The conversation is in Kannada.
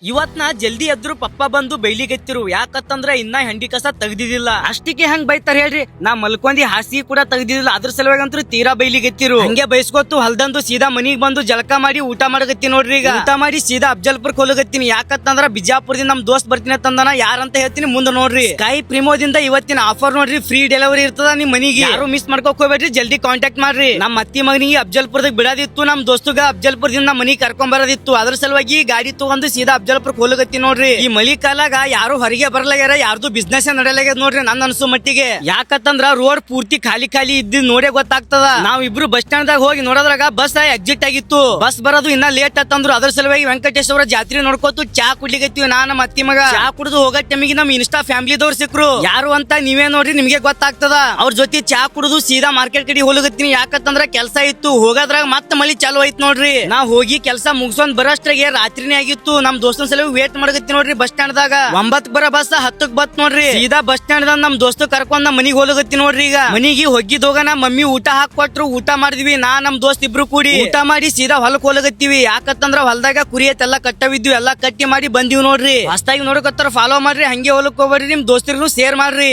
ಇವತ್ ನಾ ಜಲ್ದಿ ಎದ್ರು ಪಪ್ಪ ಬಂದು ಬೈಲಿಗೆತ್ತಿರು ಯಾಕತ್ತಂದ್ರ ಇನ್ನ ಹೆಂಡಿ ಕಸ ತೆಗ್ದಿದಿಲ್ಲ ಅಷ್ಟಿಗೆ ಹೆಂಗ್ ಬೈತಾರ ಹೇಳ್ರಿ ನಾ ಮಲ್ಕೊಂಡಿ ಹಾಸಿಗೆ ಕೂಡ ತೆಗ್ದಿದಿಲ್ಲ ಅದ್ರ ಸಲುವಾಗಿ ಅಂತೂ ತೀರಾ ಬೈಲಿಗೆತ್ತಿರು ಹಂಗೆ ಬೈಸ್ಕೊತ್ತು ಹೊಲ್ದಂದು ಸೀದಾ ಮನಿಗ್ ಬಂದು ಜಳಕ ಮಾಡಿ ಊಟ ಮಾಡಗತ್ತೀನಿ ನೋಡ್ರಿ ಈಗ ಊಟ ಮಾಡಿ ಸೀದಾ ಅಫ್ಜಲ್ಪುರ್ ಹೋಗತ್ತೀನಿ ಯಾಕತ್ತಂದ್ರ ಬಿಜಾಪುರದಿಂದ ನಮ್ ದೋಸ್ತ್ ಬರ್ತೀನಿ ಅಂತಂದನ ಯಾರಂತ ಹೇಳ್ತೀನಿ ಮುಂದೆ ನೋಡ್ರಿ ಸ್ಕೈ ಪ್ರಿಮೋದಿಂದ ಇವತ್ತಿನ ಆಫರ್ ನೋಡ್ರಿ ಫ್ರೀ ಡೆಲಿವರಿ ಇರ್ತದ ನಿಮ್ ಮನಿಗೆ ಯಾರು ಮಿಸ್ ಮಾಡ್ಕೋಕ್ ಹೋಗ್ಬೇಡ್ರಿ ಜಲ್ದಿ ಕಾಂಟ್ಯಾಕ್ಟ್ ಮಾಡ್ರಿ ನಮ್ ಅತ್ತಿ ಮಗನಿಗೆ ಅಫ್ಜಲ್ಪುರದಾಗ ಬಿಡೋದಿತ್ತು ನಮ್ ದೋಸ್ತುಗ ಅಫ್ಜಲ್ಪುರದಿಂದ ಮನಿಗ್ ಕರ್ಕೊಂಡ್ ಬರೋದಿತ್ತು ಅದ್ರ ಸಲುವಾಗಿ ಗಾಡಿ ತಗೊಂಡು ಸೀದಾ ಅಫ್ಜಲ್ಪುರ್ ಹೋಗತ್ತಿ ನೋಡ್ರಿ ಈ ಮಳಿ ಕಾಲಾಗ ಯಾರು ಹೊರಗೆ ಬರಲಾಗ್ಯಾರ ಯಾರ್ದು ಬಿಸ್ನೆಸ್ ನಡೆಯಲಾಗ್ಯದ ನೋಡ್ರಿ ನನ್ ಅನ್ಸೋ ಮಟ್ಟಿಗೆ ಯಾಕತ್ತಂದ್ರ ರೋಡ್ ಪೂರ್ತಿ ಖಾಲಿ ಖಾಲಿ ಇದ್ದು ನೋಡೇ ಗೊತ್ತಾಗ್ತದ ನಾವ್ ಇಬ್ರು ಬಸ್ ಸ್ಟ್ಯಾಂಡ್ ದಾಗ ಹೋಗಿ ನೋಡೋದ್ರಾಗ ಬಸ್ ಎಕ್ಸಿಟ್ ಆಗಿತ್ತು ಬಸ್ ಬರೋದು ಇನ್ನ ಲೇಟ್ ಆತಂದ್ರು ಅದ್ರ ಸಲುವಾಗಿ ವೆಂಕಟೇಶ್ವರ ಜಾತ್ರೆ ನೋಡ್ಕೋತು ಚಾ ಕುಡ್ಲಿಗತ್ತೀವಿ ನಾ ನಮ್ಮ ಅತ್ತಿ ಮಗ ಚಾ ಕುಡಿದು ಹೋಗೋ ಟೈಮಿಗೆ ನಮ್ ಇನ್ಸ್ಟಾ ಫ್ಯಾಮಿಲಿದವ್ರು ಸಿಕ್ರು ಯಾರು ಅಂತ ನೀವೇ ನೋಡ್ರಿ ನಿಮ್ಗೆ ಗೊತ್ತಾಗ್ತದ ಅವ್ರ ಜೊತೆ ಚಾ ಕುಡಿದು ಸೀದಾ ಮಾರ್ಕೆಟ್ ಕಡೆ ಹೋಗತ್ತೀನಿ ಯಾಕತ್ತಂದ್ರ ಕೆಲ್ಸ ಇತ್ತು ಹೋಗೋದ್ರಾಗ ಮತ್ತ ಮಳಿ ಚಾಲು ಆಯ್ತು ನೋಡ್ರಿ ನಾ ಹೋಗಿ ಕೆಲ್ಸ ಮುಗಿಸೊಂದ್ ಬರೋಷ್ಟ್ರಾಗೆ ರಾತ್ರಿನೇ ಆಗಿತ್ತು ನಮ್ ದೋಸ್ತನ ಸಲುವಾಗಿ ವೇಟ್ ಮಾಡಕತ್ತಿ ನೋಡ್ರಿ ಬಸ್ ಸ್ಟ್ಯಾಂಡ್ ದಾಗ 9 ಬರ ಬಸ್ 10 ಬತ್ ನೋಡ್ರಿ ಸೀದಾ ಬಸ್ ಸ್ಟ್ಯಾಂಡ್ ದಾಗ ನಮ್ ದೋಸ್ತ ಕರ್ಕೊಂಡ್ ನಮ್ ಮನಿಗ್ ಹೋಗತ್ತಿ ನೋಡ್ರಿ ಈಗ ಮನಿಗೆ ಹೋಗಿದ್ದೋಗನ ಮಮ್ಮಿ ಊಟ ಹಾಕೊಟ್ರು ಊಟ ಮಾಡಿದ್ವಿ ನಾ ನಮ್ ದೋಸ್ತ್ ಇಬ್ರು ಕೂಡಿ ಊಟ ಮಾಡಿ ಸೀದಾ ಹೊಲಕ್ ಹೋಗತ್ತೀವಿ ಯಾಕತ್ತಂದ್ರ ಹೊಲದಾಗ ಕುರಿ ಎಲ್ಲ ಕಟ್ಟವಿದ್ವಿ ಎಲ್ಲಾ ಕಟ್ಟಿ ಮಾಡಿ ಬಂದಿವ್ ನೋಡ್ರಿ ಹೊಸದಾಗಿ ನೋಡಕತ್ತಾರ ಫಾಲೋ ಮಾಡ್ರಿ ಹಂಗೆ ಹೊಲಕ್ ಹೋಗ್ಬೇಡ್ರಿ ನಿಮ್ ದೋಸ್ತರಿಗೂ ಶೇರ್ ಮಾಡ್ರಿ.